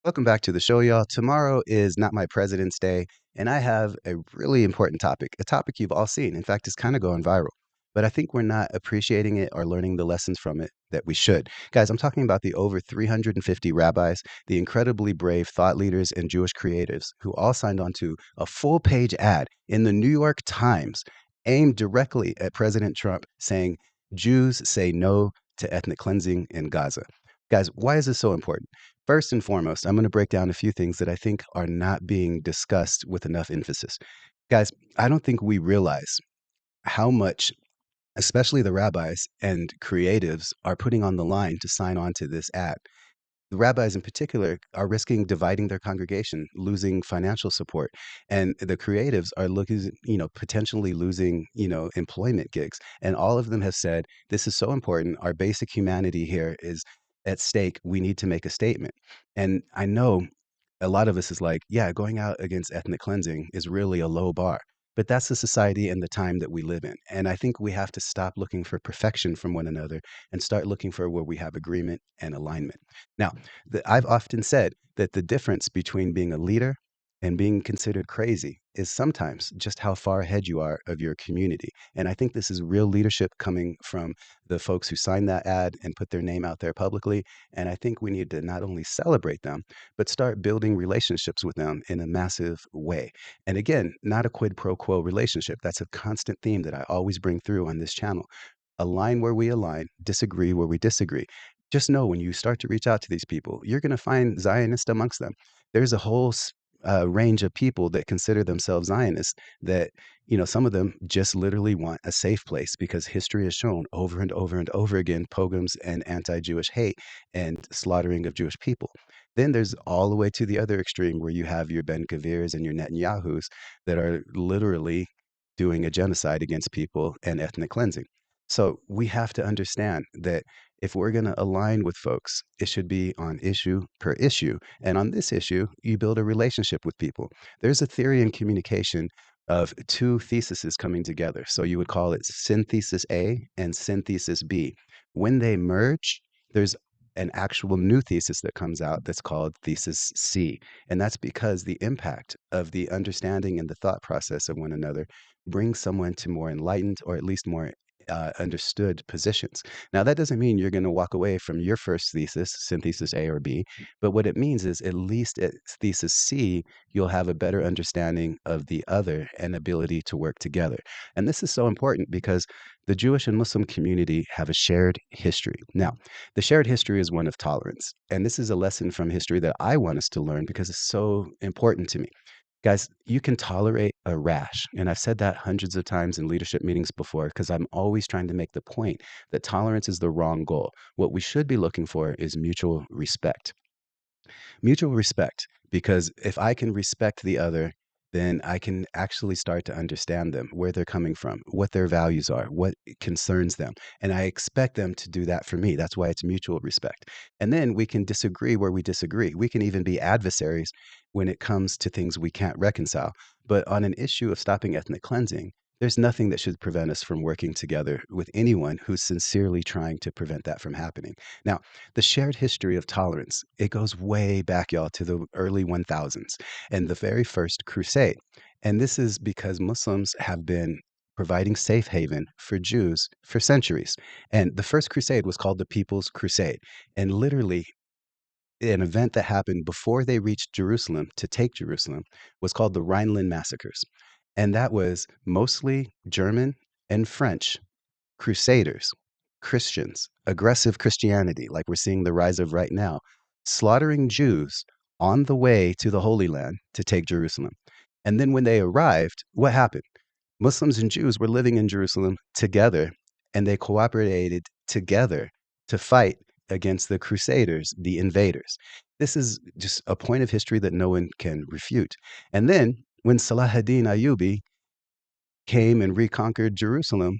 Welcome back to the show, y'all. Tomorrow is not my President's Day, and I have a really important topic, a topic you've all seen. In fact, it's kind of going viral, but I think we're not appreciating it or learning the lessons from it that we should. Guys, I'm talking about the over 350 rabbis, the incredibly brave thought leaders and Jewish creatives who all signed on to a full page ad in the New York Times aimed directly at President Trump saying, Jews say no to ethnic cleansing in Gaza. Guys, why is this so important? First and foremost, I'm going to break down a few things that I think are not being discussed with enough emphasis. Guys, I don't think we realize how much, especially the rabbis and creatives, are putting on the line to sign on to this ad. The rabbis in particular are risking dividing their congregation, losing financial support, and the creatives are looking, potentially losing, employment gigs. And all of them have said, this is so important. Our basic humanity here is at stake. We need to make a statement. And I know a lot of us is like, yeah, going out against ethnic cleansing is really a low bar. But that's the society and the time that we live in. And I think we have to stop looking for perfection from one another and start looking for where we have agreement and alignment. Now, I've often said that the difference between being a leader and being considered crazy is sometimes just how far ahead you are of your community. And I think this is real leadership coming from the folks who signed that ad and put their name out there publicly. And I think we need to not only celebrate them, but start building relationships with them in a massive way. And again, not a quid pro quo relationship. That's a constant theme that I always bring through on this channel. Align where we align, disagree where we disagree. Just know when you start to reach out to these people, you're going to find Zionists amongst them. There's a whole range of people that consider themselves Zionists that, some of them just literally want a safe place because history has shown over and over and over again pogroms and anti Jewish hate and slaughtering of Jewish people. Then there's all the way to the other extreme where you have your Ben Gavirs and your Netanyahus that are literally doing a genocide against people and ethnic cleansing. So we have to understand that if we're going to align with folks, it should be on issue per issue. And on this issue, you build a relationship with people. There's a theory in communication of two theses coming together. So you would call it synthesis A and synthesis B. When they merge, there's an actual new thesis that comes out that's called thesis C. And that's because the impact of the understanding and the thought process of one another brings someone to more enlightened or at least more understood positions. Now, that doesn't mean you're going to walk away from your first thesis, synthesis A or B, but what it means is at least at thesis C, you'll have a better understanding of the other and ability to work together. And this is so important because the Jewish and Muslim community have a shared history. Now, the shared history is one of tolerance. And this is a lesson from history that I want us to learn because it's so important to me. Guys, you can tolerate a rash. And I've said that hundreds of times in leadership meetings before because I'm always trying to make the point that tolerance is the wrong goal. What we should be looking for is mutual respect. Mutual respect, because if I can respect the other, then I can actually start to understand them, where they're coming from, what their values are, what concerns them. And I expect them to do that for me. That's why it's mutual respect. And then we can disagree where we disagree. We can even be adversaries when it comes to things we can't reconcile. But on an issue of stopping ethnic cleansing, there's nothing that should prevent us from working together with anyone who's sincerely trying to prevent that from happening. Now, the shared history of tolerance, it goes way back, y'all, to the early 1000s and the very first crusade. And this is because Muslims have been providing safe haven for Jews for centuries. And the first crusade was called the People's Crusade. And literally, an event that happened before they reached Jerusalem to take Jerusalem was called the Rhineland Massacres. And that was mostly German and French crusaders, Christians, aggressive Christianity, like we're seeing the rise of right now, slaughtering Jews on the way to the Holy Land to take Jerusalem. And then when they arrived, what happened? Muslims and Jews were living in Jerusalem together, and they cooperated together to fight against the crusaders, the invaders. This is just a point of history that no one can refute. And then when Salah ad-Din Ayyubi came and reconquered Jerusalem,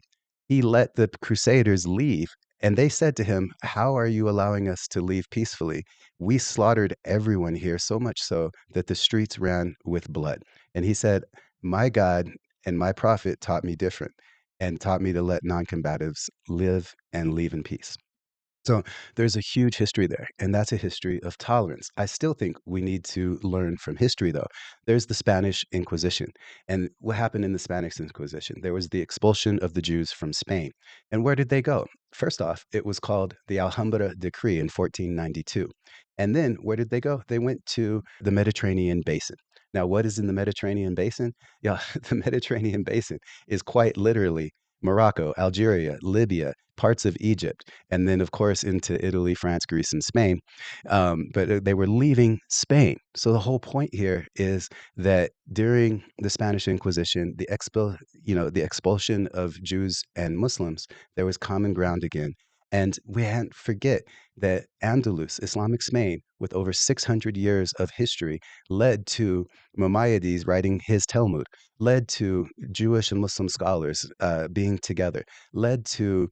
he let the crusaders leave. And they said to him, how are you allowing us to leave peacefully? We slaughtered everyone here, so much so that the streets ran with blood. And he said, my God and my prophet taught me different and taught me to let non combatives live and leave in peace. So there's a huge history there, and that's a history of tolerance. I still think we need to learn from history, though. There's the Spanish Inquisition. And what happened in the Spanish Inquisition? There was the expulsion of the Jews from Spain. And where did they go? First off, it was called the Alhambra Decree in 1492. And then where did they go? They went to the Mediterranean basin. Now, what is in the Mediterranean basin? Yeah, the Mediterranean basin is quite literally Morocco, Algeria, Libya, parts of Egypt, and then, of course, into Italy, France, Greece, and Spain. But they were leaving Spain. So the whole point here is that during the Spanish Inquisition, the expulsion of Jews and Muslims, there was common ground again. And we can't forget that Andalus, Islamic Spain, with over 600 years of history, led to Maimonides writing his Talmud, led to Jewish and Muslim scholars being together, led to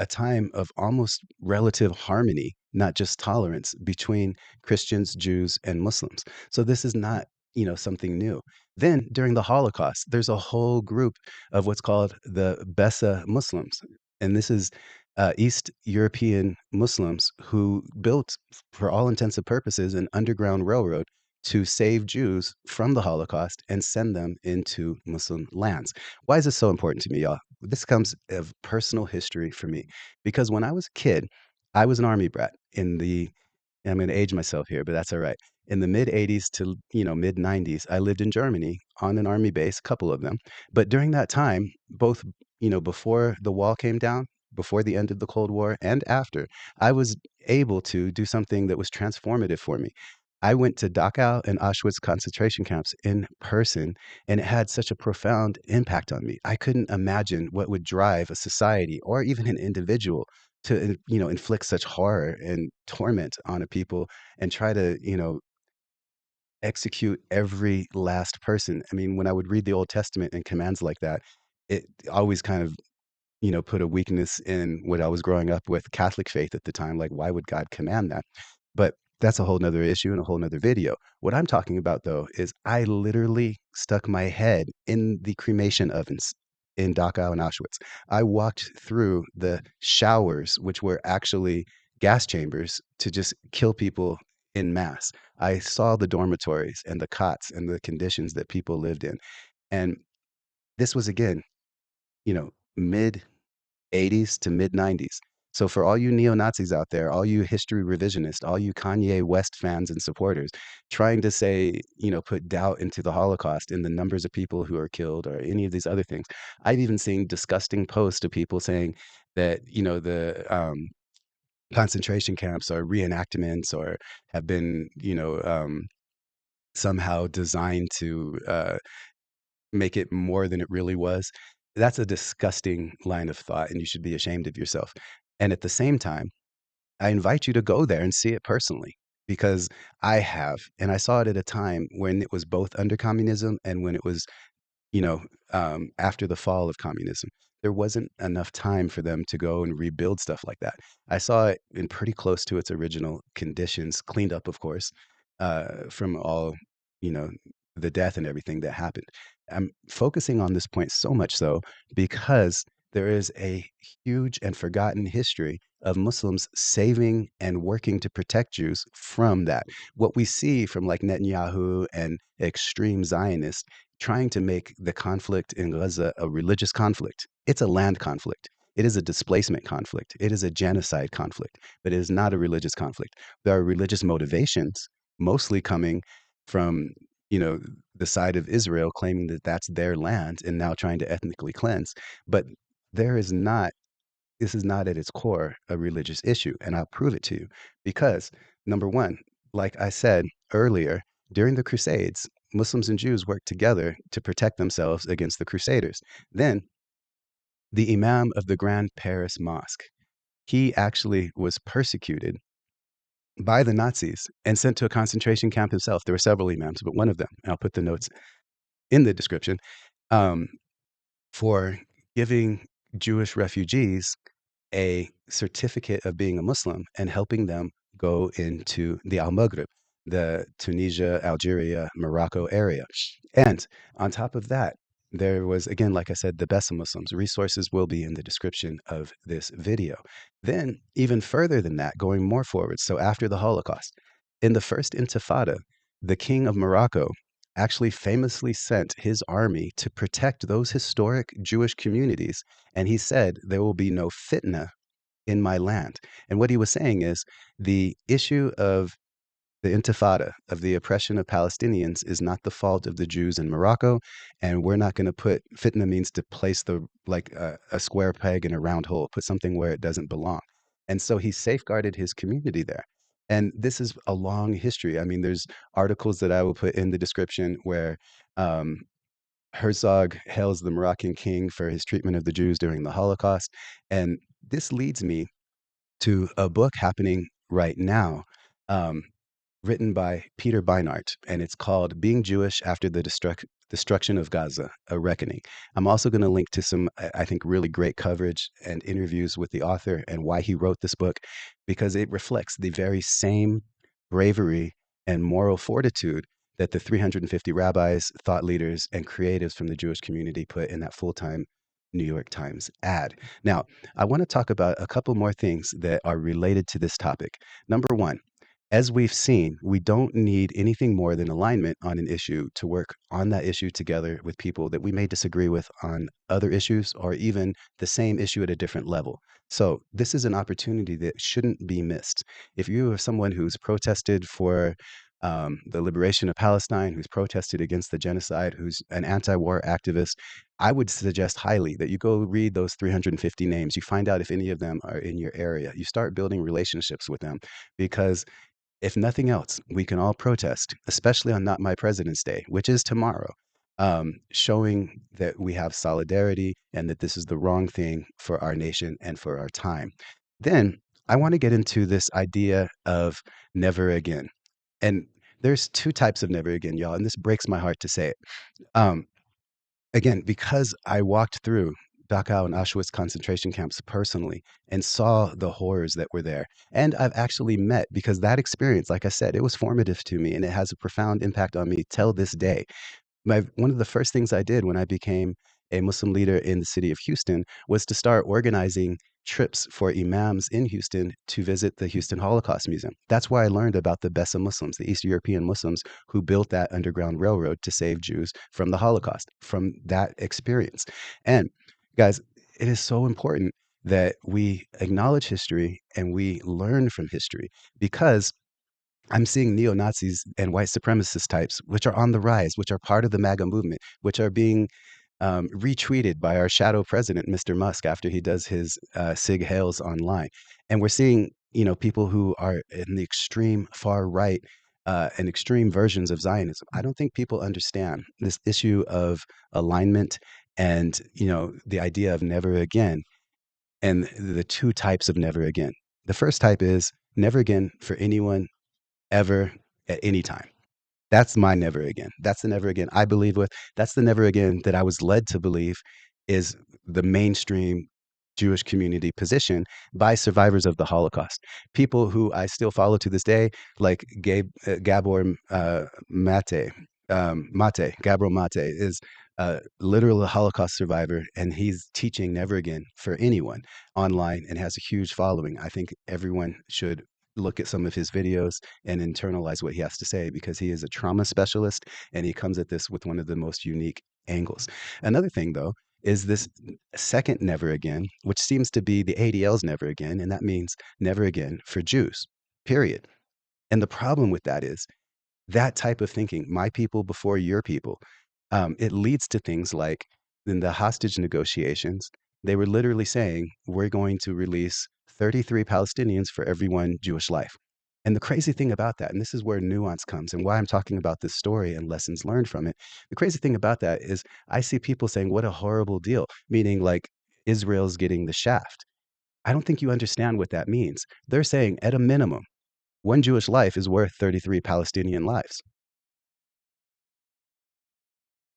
a time of almost relative harmony, not just tolerance between Christians, Jews, and Muslims. So this is not, something new. Then during the Holocaust, there's a whole group of what's called the Bessa Muslims. And this is East European Muslims who built, for all intents and purposes, an underground railroad to save Jews from the Holocaust and send them into Muslim lands. Why is this so important to me, y'all? This comes of personal history for me because when I was a kid, I was an army brat in the I'm going to age myself here, but that's all right. In the mid 80s to, mid 90s, I lived in Germany on an army base, a couple of them. But during that time, both, before the wall came down, before the end of the Cold War and after, I was able to do something that was transformative for me. I went to Dachau and Auschwitz concentration camps in person, and it had such a profound impact on me. I couldn't imagine what would drive a society or even an individual to inflict such horror and torment on a people and try to execute every last person. I mean, when I would read the Old Testament and commands like that, it always kind of put a weakness in what I was growing up with Catholic faith at the time. Like, why would God command that? But that's a whole nother issue and a whole nother video. What I'm talking about, though, is I literally stuck my head in the cremation ovens in Dachau and Auschwitz. I walked through the showers, which were actually gas chambers to just kill people in mass. I saw the dormitories and the cots and the conditions that people lived in. And this was, again, mid 80s to mid 90s. So for all you neo-Nazis out there, all you history revisionists, all you Kanye West fans and supporters trying to say, put doubt into the Holocaust in the numbers of people who are killed or any of these other things. I've even seen disgusting posts of people saying that, the concentration camps are reenactments or have been, somehow designed to make it more than it really was. That's a disgusting line of thought, and you should be ashamed of yourself. And at the same time, I invite you to go there and see it personally because I have, and I saw it at a time when it was both under communism and when it was after the fall of communism. There wasn't enough time for them to go and rebuild stuff like that. I saw it in pretty close to its original conditions, cleaned up, of course, from all, you know, the death and everything that happened. I'm focusing on this point so much so because there is a huge and forgotten history of Muslims saving and working to protect Jews from that. What we see from like Netanyahu and extreme Zionists trying to make the conflict in Gaza a religious conflict. It's a land conflict. It is a displacement conflict. It is a genocide conflict, but it is not a religious conflict. There are religious motivations, mostly coming from, you know, the side of Israel claiming that that's their land and now trying to ethnically cleanse. But there is not this is not at its core a religious issue. And I'll prove it to you because, number one, like I said earlier, during the Crusades, Muslims and Jews worked together to protect themselves against the Crusaders. Then, the Imam of the Grand Paris Mosque, he actually was persecuted by the Nazis and sent to a concentration camp himself. There were several imams, but one of them, and I'll put the notes in the description, um, for giving Jewish refugees a certificate of being a Muslim and helping them go into the Al Maghrib, the Tunisia, Algeria, Morocco area. And on top of that, There was, again, like I said, the Bessa Muslims. Resources will be in the description of this video. Then, even further than that, going more forward, so after the Holocaust, in the first Intifada, the King of Morocco actually famously sent his army to protect those historic Jewish communities. And he said, there will be no fitna in my land. And what he was saying is the issue of the intifada, of the oppression of Palestinians, is not the fault of the Jews in Morocco, and we're not going to put fitna means to place the like a square peg in a round hole, put something where it doesn't belong. And so he safeguarded his community there. And this is a long history. I mean, there's articles that I will put in the description where um, Herzog hails the Moroccan king for his treatment of the Jews during the Holocaust. And this leads me to a book happening right now, um, written by Peter Beinart, and it's called Being Jewish After the Destruction of Gaza, A Reckoning. I'm also going to link to some, I think, really great coverage and interviews with the author and why he wrote this book, because it reflects the very same bravery and moral fortitude that the 350 rabbis, thought leaders, and creatives from the Jewish community put in that full-time New York Times ad. Now, I want to talk about a couple more things that are related to this topic. Number one, as we've seen, we don't need anything more than alignment on an issue to work on that issue together with people that we may disagree with on other issues or even the same issue at a different level. So, this is an opportunity that shouldn't be missed. If you are someone who's protested for the liberation of Palestine, who's protested against the genocide, who's an anti war activist, I would suggest highly that you go read those 350 names. You find out if any of them are in your area. You start building relationships with them, because if nothing else, we can all protest, especially on Not My President's Day, which is tomorrow, showing that we have solidarity and that this is the wrong thing for our nation and for our time. Then I want to get into this idea of never again. And there's two types of never again, y'all, and this breaks my heart to say it. Um, Again, because I walked through Dachau and Auschwitz concentration camps personally and saw the horrors that were there. And I've actually met, because that experience, like I said, it was formative to me and it has a profound impact on me till this day. One of the first things I did when I became a Muslim leader in the city of Houston was to start organizing trips for imams in Houston to visit the Houston Holocaust Museum. That's where I learned about the Bessa Muslims, the East European Muslims who built that underground railroad to save Jews from the Holocaust, from that experience. And guys, it is so important that we acknowledge history and we learn from history, because I'm seeing neo Nazis and white supremacist types, which are on the rise, which are part of the MAGA movement, which are being retweeted by our shadow president, Mr. Musk, after he does his Sig Hails online. And we're seeing, people who are in the extreme far right and extreme versions of Zionism. I don't think people understand this issue of alignment and, the idea of never again, and the two types of never again. The first type is never again for anyone ever at any time. That's my never again. That's the never again I believe with. That's the never again that I was led to believe is the mainstream Jewish community position by survivors of the Holocaust. People who I still follow to this day, like Gabor Gabor Mate is literal Holocaust survivor, and he's teaching never again for anyone online and has a huge following. I think everyone should look at some of his videos and internalize what he has to say, because he is a trauma specialist and he comes at this with one of the most unique angles. Another thing, though, is this second never again, which seems to be the ADL's never again, and that means never again for Jews, period. And the problem with that is that type of thinking, my people before your people, it leads to things like in the hostage negotiations, they were literally saying, we're going to release 33 Palestinians for every one Jewish life. And the crazy thing about that, and this is where nuance comes and why I'm talking about this story and lessons learned from it. The crazy thing about that is I see people saying, what a horrible deal, meaning like Israel's getting the shaft. I don't think you understand what that means. They're saying, at a minimum, one Jewish life is worth 33 Palestinian lives.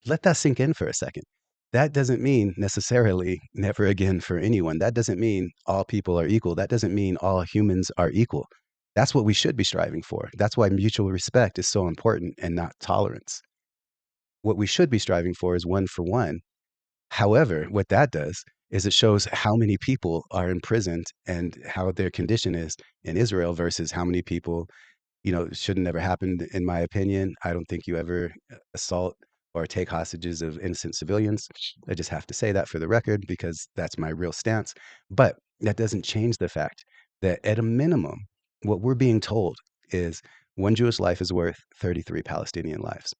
Let that sink in for a second. That doesn't mean necessarily never again for anyone. That doesn't mean all people are equal. That doesn't mean all humans are equal. That's what we should be striving for. That's why mutual respect is so important and not tolerance. What we should be striving for is one for one. However, what that does is it shows how many people are imprisoned and how their condition is in Israel versus how many people, should never happen, in my opinion. I don't think you ever assault or take hostages of innocent civilians. I just have to say that for the record because that's my real stance. But that doesn't change the fact that at a minimum, what we're being told is one Jewish life is worth 33 Palestinian lives.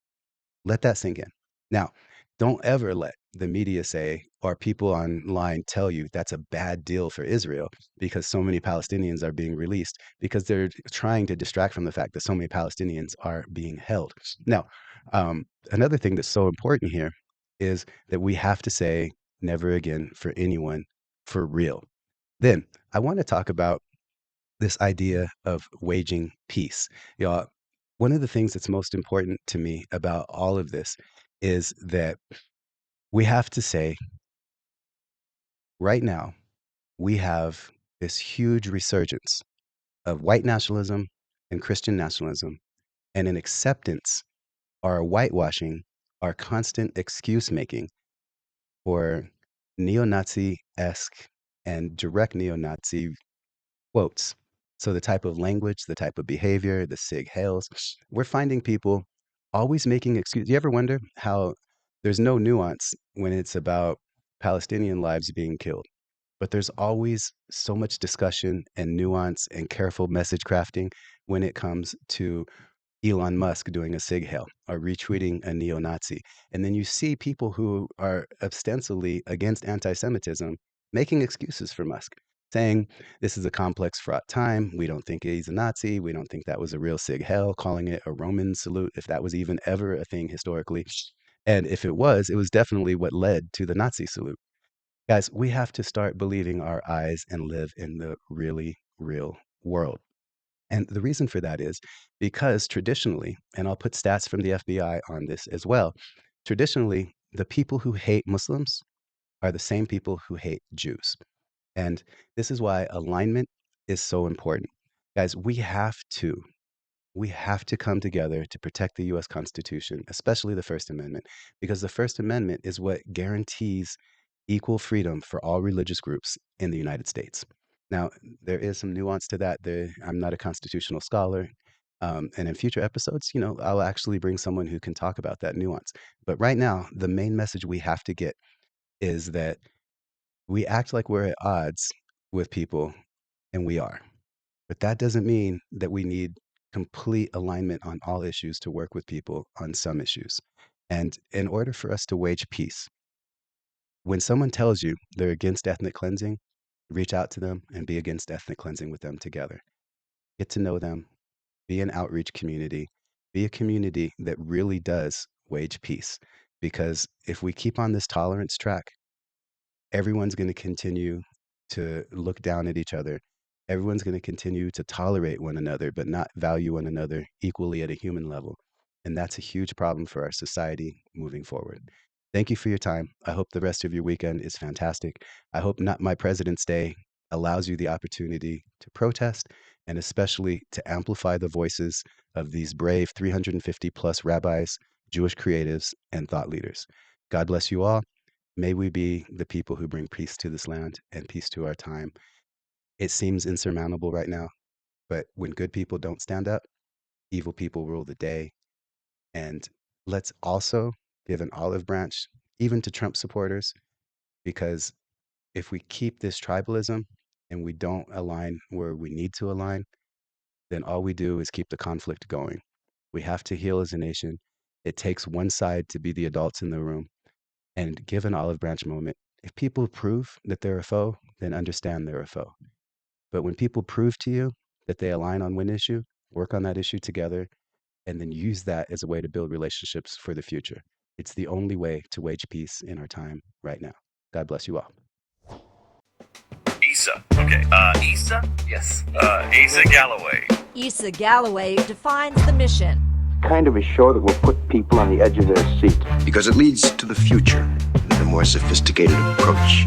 Let that sink in. Now, don't ever let the media say or people online tell you that's a bad deal for Israel because so many Palestinians are being released, because they're trying to distract from the fact that so many Palestinians are being held. Now, another thing that's so important here is that we have to say never again for anyone for real. Then I want to talk about this idea of waging peace. You know, one of the things that's most important to me about all of this is that we have to say right now, we have this huge resurgence of white nationalism and Christian nationalism and an acceptance or a whitewashing, our constant excuse making for neo Nazi esque and direct neo Nazi quotes. So the type of language, the type of behavior, the sig hails, we're finding people always making excuses. You ever wonder how there's no nuance when it's about Palestinian lives being killed, but there's always so much discussion and nuance and careful message crafting when it comes to Elon Musk doing a sig hail or retweeting a neo-Nazi. And then you see people who are ostensibly against anti-Semitism making excuses for Musk, saying this is a complex, fraught time. We don't think he's a Nazi. We don't think that was a real sig hail, calling it a Roman salute, if that was even ever a thing historically. And if it was definitely what led to the Nazi salute. Guys, we have to start believing our eyes and live in the really real world. And the reason for that is because traditionally, and I'll put stats from the FBI on this as well, traditionally, the people who hate Muslims are the same people who hate Jews. And this is why alignment is so important. Guys, we have to come together to protect the US Constitution, especially the First Amendment, because the First Amendment is what guarantees equal freedom for all religious groups in the United States. Now, there is some nuance to that. I'm not a constitutional scholar. And in future episodes, I'll actually bring someone who can talk about that nuance. But right now, the main message we have to get is that we act like we're at odds with people, and we are. But that doesn't mean that we need complete alignment on all issues to work with people on some issues. And in order for us to wage peace, when someone tells you they're against ethnic cleansing, reach out to them and be against ethnic cleansing with them together. Get to know them, be an outreach community, be a community that really does wage peace. Because if we keep on this tolerance track, everyone's going to continue to look down at each other. Everyone's going to continue to tolerate one another, but not value one another equally at a human level. And that's a huge problem for our society moving forward. Thank you for your time. I hope the rest of your weekend is fantastic. I hope Not My President's Day allows you the opportunity to protest and especially to amplify the voices of these brave 350 plus rabbis, Jewish creatives, and thought leaders. God bless you all. May we be the people who bring peace to this land and peace to our time. It seems insurmountable right now, but when good people don't stand up, evil people rule the day. And let's also give an olive branch, even to Trump supporters, because if we keep this tribalism and we don't align where we need to align, then all we do is keep the conflict going. We have to heal as a nation. It takes one side to be the adults in the room and give an olive branch moment. If people prove that they're a foe, then understand they're a foe. But when people prove to you that they align on one issue, work on that issue together, and then use that as a way to build relationships for the future. It's the only way to wage peace in our time right now. God bless you all. Asa. Okay. Asa? Yes. Asa Galloway. Asa Galloway defines the mission. Kind of a show that will put people on the edge of their seat. Because it leads to the future with a more sophisticated approach.